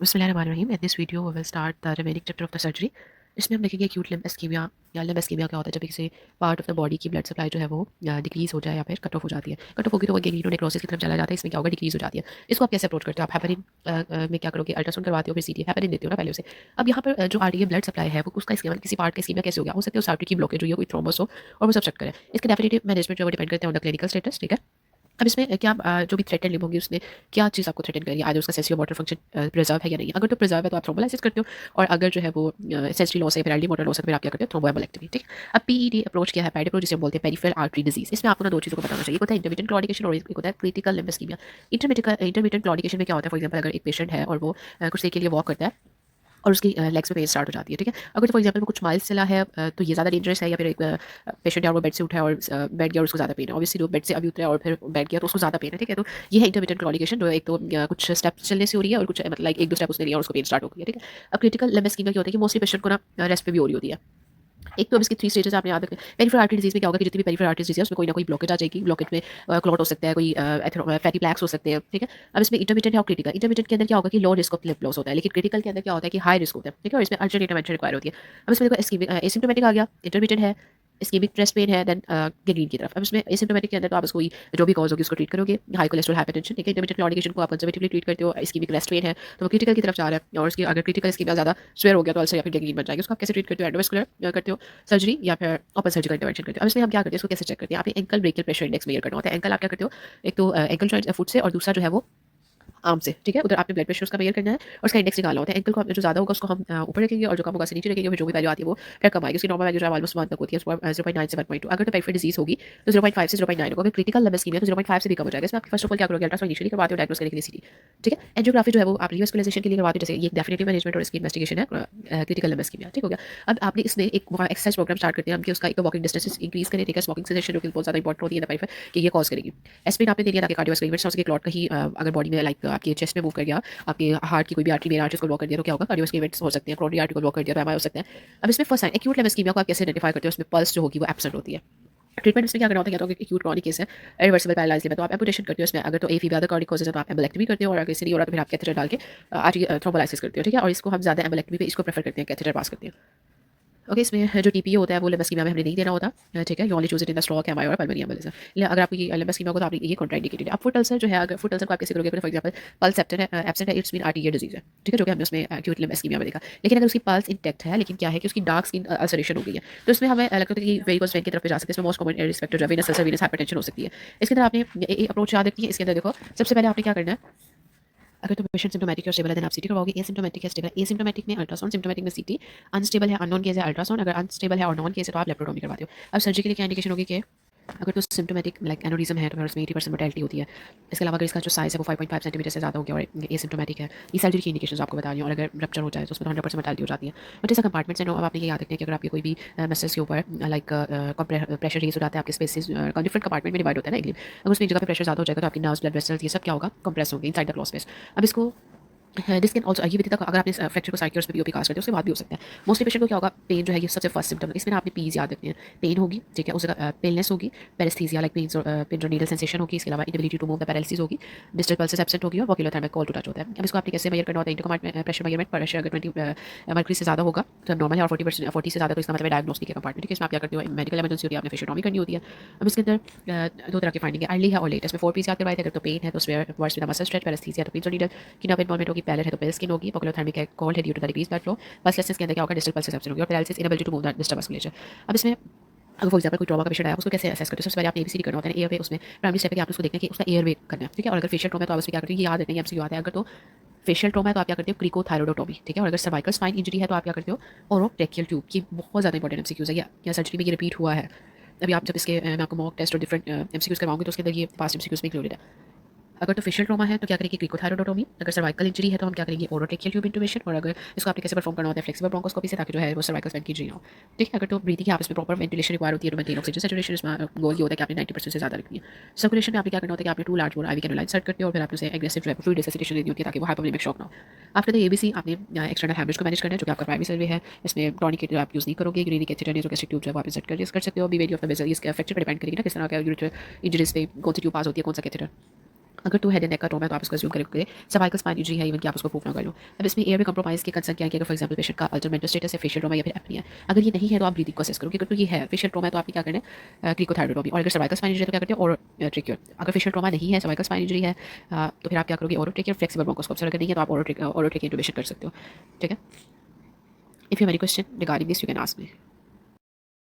बिस्मिल्लाहिर्रहमानिर्रहीम। In this video we will start the remaining chapter of the surgery. इसमें हम देखेंगे acute limb ischemia या limb ischemia क्या होता है जब किसी पार्ट ऑफ द बॉडी की ब्लड सप्लाई जो है वो डिक्रीज हो जाए या फिर कट ऑफ हो जाती है। कट ऑफ होगी तो वो गैंग्रीनोनेक्रोसिस की तरफ चला जाता है। इसमें क्या होगा, डिक्रीज हो जाती है। इसको आप कैसे अप्रोच करते हो? आप हेपरिन में क्या करोगे, अल्ट्रासाउंड करवाते हो, फिर सीटी हेपरिन देते हो ना पहले उसे। अब यहाँ पर जो आर्टरी ब्लड सप्लाई है वो उसका इस्केमा किसी पार्ट का इस्केमिया कैसे हो गया, हो सकता है उस आर्टरी की ब्लॉकेज हुई है, कोई थ्रोम्बस हो और वो सब्सट्रैक्ट करे। इसके डेफिनेटिव मैनेजमेंट जो है वो डिपेंड करते हैं ऑन द क्लिनिकल स्टेटस। ठीक है, अब इसमें क्या जो भी थ्रेटन लिंब होंगी उसमें क्या चीज़ आपको थ्रेटन करेगी, आदर उसका सेंसरी मोटर फंक्शन प्रिजर्व है या नहीं। अगर तो प्रिजर्व है तो आप थ्रोम्बोलाइसिस करते हो, और अगर जो है वो सेंसरी लॉस है, फिर मोटर लॉस है, तो फिर आप क्या करते हो, थ्रोम्बोएम्बोलेक्टमी। ठीक। अब पीईडी अप्रोच क्या है, पैड अप्रोच जिसे हम बोलते हैं पेरिफेरल आर्टरी डिजीज। इसमें आपको ना दो चीज़ों को बताना चाहिए, एक होता है इंटरमिटेंट क्लॉडिकेशन और एक होता है critical limb ischaemia. Intermittent claudication में क्या होता है, फॉर एग्जाम्पल अगर एक पेशेंट है और वो कुछ देर के लिए वॉक करता है और उसकी लेग्स में पेन स्टार्ट हो जाती है। ठीक है, अगर फॉर एग्जांपल वो कुछ माइल्स चला है तो ये ज़्यादा डेंजरस है, या फिर एक पेशेंट है और वो बेड से उठा है और बैठ गया और उसको ज़्यादा पेन है। ऑब्वियसली वो बेड से अभी उतरा और फिर बैठ गया तो उसको ज़्यादा पेन है। ठीक है, तो ये है इंटरमिटेंट क्लॉडिकेशन, जो एक तो कुछ स्टेप्स चलने से हो रही है और कुछ मतलब लाइक एक दो स्टेप उसने लिया और उसको पेन स्टार्ट हो गया। ठीक है, अब क्रिटिकल लिम्ब इस्कीमिया क्या होता है कि मोस्टली पेशेंट को ना रेस्ट पे भी हो रही होती है। एक तो अब इसकी 3 स्टेजेस आपने याद रखने। पेरिफेरल आर्टरी डिजीज़ में क्या होगा कि जितनी भी पेरिफेरल आर्टरी डिजीज़ है उसमें कोई ना कोई ब्लॉकेज आ जाएगी। ब्लॉकेज में क्लॉट हो सकता है, कोई फैटी प्लैक्स हो सकते हैं। ठीक है, अब इसमें इंटरमिटेंट है और क्रिटिकल। इंटरमिटेंट के अंदर क्या होगा कि low risk of lymph loss होता है, लेकिन क्रिटिकल के अंदर क्या होता है कि हाई रिस्क होता है। ठीक है, और इसमें अर्जेंट इंटरवेंशन रिक्वायर होती है। अब इसमें देखो एसिम्प्टोमेटिक आ गया, इंटरमिटेंट है, इस्केमिक ब्रेस्ट पेन है, देन गैंग्रीन की तरफ। अब इसमें एसिम्प्टोमेटिक के अंदर तो आप उसको जो भी कॉज होगी उसको ट्रीट करोगे, हाई कोलेस्ट्रॉल हाइपरटेंशन। ठीक है, इंटरमिटेंट क्लॉडिकेशन को आप कंजर्वेटिवली ट्रीट करते हो। इस्केमिक ब्रेस्ट पेन है तो वो क्रिटिकल की तरफ जा रहा है, और उसकी अगर क्रिटिकल इस्केमिया ज़्यादा स्वेयर हो गया तो अल्सर या फिर गैंग्रीन बन जाएगी। उसको आप कैसे ट्रीट करते हो, एंडोवास्कुलर करते हो, सर्जरी या फिर ओपन सर्जिकल इंटरवेंशन करते हो। अब इसमें हम क्या करते हैं, इसको कैसे चेक करते हैं, आपने ankle brachial pressure index major करना होता है। एंकल आप क्या करते हो, एक तो एंकल जॉइंट फुट से, और दूसरा जो है वो आर्म से। ठीक है, उधर आपने ब्लड प्रेशर उसका मेजर करना है और उसका इंडेक्स निकालना होता है। एंकल को जो ज़्यादा होगा उसको हम ऊपर रखेंगे, और जो कम होगा से नीचे रखेंगे, फिर जो भी वैल्यू आती है वो फिर कम आएगी। उसकी नॉर्मल वैल्यू जो है ऑलमोस्ट 1 तक होती है, 0.9 से 1.2। अगर तो पेरिफेरल डिजीज होगी तो 0.5 से 0.9 होगा। अगर क्रिटिकल लिम्ब इस्कीमिया तो 0.5 से भी कम हो जाएगा। इसमें आप फर्स्ट ऑफ ऑल क्या करोगे, अल्ट्रासाउंड इनिशियली करवाते हो डायग्नोस करने के लिए सीटी। ठीक है, एंजियोग्राफी जो है वो आप रिवास्कुलाइजेशन के लिए करवाते हो, जैसे ये डेफिनेटिव मैनेजमेंट और इसकी इन्वेस्टिगेशन है क्रिटिकल लिम्ब इस्कीमिया। ठीक हो गया। अब आपने इसमें एक एक्सरसाइज प्रोग्राम स्टार्ट करते हैं हम कि उसका एक वॉकिंग डिस्टेंस इंक्रीज करें। ठीक है, स्मोकिंग सेशन जो कि बहुत ज़्यादा इंपॉर्टेंट होती है पेरिफेरल कि ये कॉज करेगी। एस्पिरिन आपने दे दिया ताकि कार्डियोवास्कुलर इवेंट्स उसके क्लॉट कहीं अगर बॉडी में लाइक आपके चेस्ट में मूव कर गया, आपके हार्ट की कोई भी आर्टरी मेन आर्टरीज को ब्लॉक कर दिया तो क्या होगा, कार्डियोवास्कुलर इवेंट्स हो सकते हैं। कोरोनरी आर्टरी को ब्लॉक कर दिया तो एमआई हो सकता है। अब इसमें first sign acute limb ischaemia को आप कैसे आइडेंटिफाई करते हो, उसमें पल्स जो होगी वो एब्सेंट होती है। ट्रीटमेंट इसमें क्या करना होता है, या तो एक्यूट क्रॉनिक केस है, रिवर्सिबल पैरालाइज है तो आप एम्पुटेशन करते हो इसमें। अगर तो ए फीवर अदर कार्डिक कॉजेज है तो आप एम्बोलेक्टमी करते हो, और अगर इसे नहीं हो रहा तो फिर आप कैथेटर डाल के थ्रोम्बोलाइसिस करते हो। ठीक है, और इसको हम ज़्यादा एम्बोलेक्टमी पे इसको प्रेफर करते हैं, कैथेटर पास करते हैं। ओके, इसमें जो टीपीओ होता है वो लिम्ब इस्कीमिया में हमने नहीं देना होता। ठीक है, you only choose it in the stroke MI और पल्मोनरी एम्बोलिज्म। अगर आपको ये लिम्ब इस्कीमिया को तो आप ये कॉन्ट्राइंडिकेटेड है। अब फुट अल्सर जो है, अगर फुट अल्सर को आप कैसे करोगे, फॉर एग्जांपल पल्स एब्सेंट है, इट्स मीन आर्टीरियल डिजीज है। ठीक है, जो कि हमने उसमें एक्यूट लिम्ब इस्कीमिया में देखा। लेकिन अगर उसकी पल्स इंटैक्ट है, लेकिन क्या है कि उसकी डार्क स्किन अल्सरेशन हो गई है, तो इसमें हमें लगता है कि वेरिकोस वेन की तरफ जा सकते हैं। इसमें मोस्ट कॉमन रिस्क फैक्टर जो है वेनस अल्सर, वेनस हाइपरटेंशन हो सकती है। इसके अंदर आपने अप्रोच याद रखनी है। इसके अंदर देखो, सबसे पहले आपने क्या करना है, अगर तो पेशेंट सिम्टोमेटिक और स्टेबल है देन आप सीटी करवाओगे। एसिम्टोमेटिक है, स्टेबल है, एसिम्टोमेटिक में अल्ट्रासाउंड, सिम्टोमेटिक में सीटी, अनस्टेबल है, अननोन केस है अल्ट्रासाउंड, अगर अनस्टेबल है और नॉन केस है तो आप लेप्रोटोमी करवाते हो। अब सर्जरी के लिए क्या इंडिकेशन होगी कि अगर तो सिम्टोमेटिक लाइक एनोरिज्म है तो फिर उसमें 80% मोर्टेलिटी होती है। इसके अलावा अगर इसका जो साइज़ है वो 5.5 सेंटीमीटर से ज़्यादा हो गया और एसिम्टोमेटिक है, ये सर्जरी की इंडिकेशंस आपको बता रही हूँ। और अगर रप्चर हो जाए तो उसमें तो 100% मोर्टेलिटी हो जाती है। बट जैसे कंपार्टमेंट्स हैं, अब आपने ये याद रखना है कि अगर आपके कोई भी मसल्स के ऊपर लाइक प्रेशर रेज हो जाता है, आपके स्पेसिस डिफरेंट कंपार्टमेंट में डिवाइड होता है ना इनलिम, अगर उसमें एक जगह पे प्रेशर ज़्यादा हो जाएगा तो आपकी नर्व्स, ब्लड वेसल्स, ये सब क्या होगा, कंप्रेस होंगे इनसाइड द क्लॉज स्पेस। अब इसको दिस कैन ऑल्सो ये भी तक अगर आपने फ्रैक्चर को साइकियर्स पे भी कास्ट करते हो उसके बाद भी हो सकता है। मोस्टली पेशेंट को क्या होगा, पेन जो है ये सबसे फर्स्ट सिम्टम है। इसमें आपने पीज याद रखनी है, पेन होगी। ठीक है, उस जगह पेनलेस होगी, पेरेस्थीसिया लाइक पिंज और नीडल सेंसेशन होगी। इसके अलावा inability to move the paralysis होगी, डिस्टल पल्सेस एब्सेंट होगी, और वॉक्यूलर थर्मिक कॉल टू टच होता है। अब इसको आपने कैसे मेजर करना होता है, इंटरकम्पार्टमेंट प्रेशर मेजरमेंट। प्रेशर अगर 20 मर्करी से ज़्यादा होगा तो नॉर्मल है, और 40 से ज़्यादा तो इसका मतलब डायग्नोस्टिक के कंपार्टमेंट। ठीक है, इसमें आप क्या करते हो, मेडिकल इमरजेंसी होती है, आपने फेशियोटॉमी करनी होती है। अब इसके अंदर दो तरह की फाइंडिंग है, अर्ली है और लेट। इसमें 4 पीस याद करवाए थे। अगर तो पेन है तो severe worse with muscle stretch, paresthesia तो पिंज और नीडल की नर्व इन्वॉल्वमेंट होगी, पैलेट है तो पेल स्किन होगी, वॉक्यूलर थर्मिक है कॉल्ड है due to the decrease blood flow, pulselessness के अंदर क्या होगा, डिस्टल पल्सेस एब्सेंट होगी, और paralysis inability to move the distal musculature. अब इसमें अगर फॉर एग्जाम्पल कोई ट्रॉमा का पेशेंट आया उसको कैसे असेस करते हो, सबसे पहले आपने एबीसीडी करना होता है। एयर वे उसमें प्राइमरी स्टेप है कि आपने उसको देखना है कि उसका एयर वे करना है। ठीक है, और अगर फेशियल ट्रॉमा है तो आप उसमें क्या करते हो, ये याद रखना है, एमसीक्यू आता है। अगर तो फेशियल ट्रॉमा है तो आप क्या करते हो, क्रिकोथायरोडोटोमी। ठीक है, और अगर सर्वाइकल स्पाइन इंजरी है तो आप क्या करते हो, ओरोट्रेकियल ट्यूब। ये बहुत ज़्यादा इंपॉर्टेंट एमसीक्यूज है, या सर्जरी में ये रिपीट हुआ है। अभी आप जब इसके मैं आपको मॉक टेस्ट और डिफरेंट एमसीक्यूज करवाऊंगी तो उसके अंदर ये पास्ट एमसीक्यूज में इंक्लूडेड है। अगर तो फेशियल ट्रॉमा है तो क्या करेंगे, क्रिकोथायरोडोटोमी। अगर सर्वाइकल इंजरी है तो हम क्या करेंगे, ओरोट्रेकियल ट्यूब इंटुबेशन। और अगर इसको आपने कैसे परफॉर्म करना होता है, फ्लेक्सिबल ब्रोंकोस्कोपी से, ताकि जो है वो सर्वाइकल स्पाइन की इंजरी ना हो। ठीक है, अगर तो ब्रीथिंग है, आप इसमें प्रॉपर वेंटिलेशन रिक्वायर होती है, तो मेंटेन ऑक्सीजन सैचुरेशन। इसमें गोल ये होता है कि आपने 90% से ज़्यादा रखनी है। सर्कुलेशन में आपने क्या करना होता है कि आपने 2 large bore IV cannula insert करते हो, और फिर आपने उसे एग्रेसिव फ्लूइड रिससिटेशन देनी होती है ताकि वो हाइपोवोलेमिक शॉक ना हो। आफ्टर द एबीसी आपने एक्सटर्नल हैमरेज को मैनेज करना है, जो कि आपका प्राइमरी सर्वे है। इसमें टॉर्निकेट आप यूज़ नहीं करोगे, यूरिनिक कैथेटर जो गैस्ट्रिक ट्यूब जो है आप इंसर्ट कर सकते हो। Be very of the vessel, इसके फ्रैक्चर पर डिपेंड करेगी ना किस तरह का यूरिनरी इंजरीज पे कौन सी ट्यूब पास होती है, कौन सा कैथेटर। अगर तो हेड एंड नेक का ट्रॉमा है तो आप उसको अज्यूम करोगे सर्वाइकल स्पाइन इंजरी है, इवन कि आप उसको प्रूफ ना कर लो। अब इसमें एयर में कंप्रोमाइज़ के कंसर्न क्या है कि अगर फॉर एग्जांपल पेशेंट का अल्टर मेंटल स्टेटस है, फेशियल ट्रॉमा या फिर एपनिया है। अगर ये नहीं है तो आप ब्रीदिंग को असेस करोगे, अगर तो ये है फेशियल ट्रॉमा है तो आपने क्या करना है क्रिकोथायरॉयडोटॉमी, और अगर सर्वाइकल स्पाइन इंजरी है तो क्या करते हैं ओरो ट्रेकियर। अगर फेशियल ट्रॉमा नहीं है, सर्वाइकल स्पाइन इंजरी है तो फिर आप क्या करोगे ओरो ट्रेकियर फ्लेक्सिबल ब्रोंकोस्कोप, अगर नहीं है तो आप ओरो ट्रेकियर इंटुबेशन कर सकते हो। ठीक है। If you have any question regarding this you can ask me.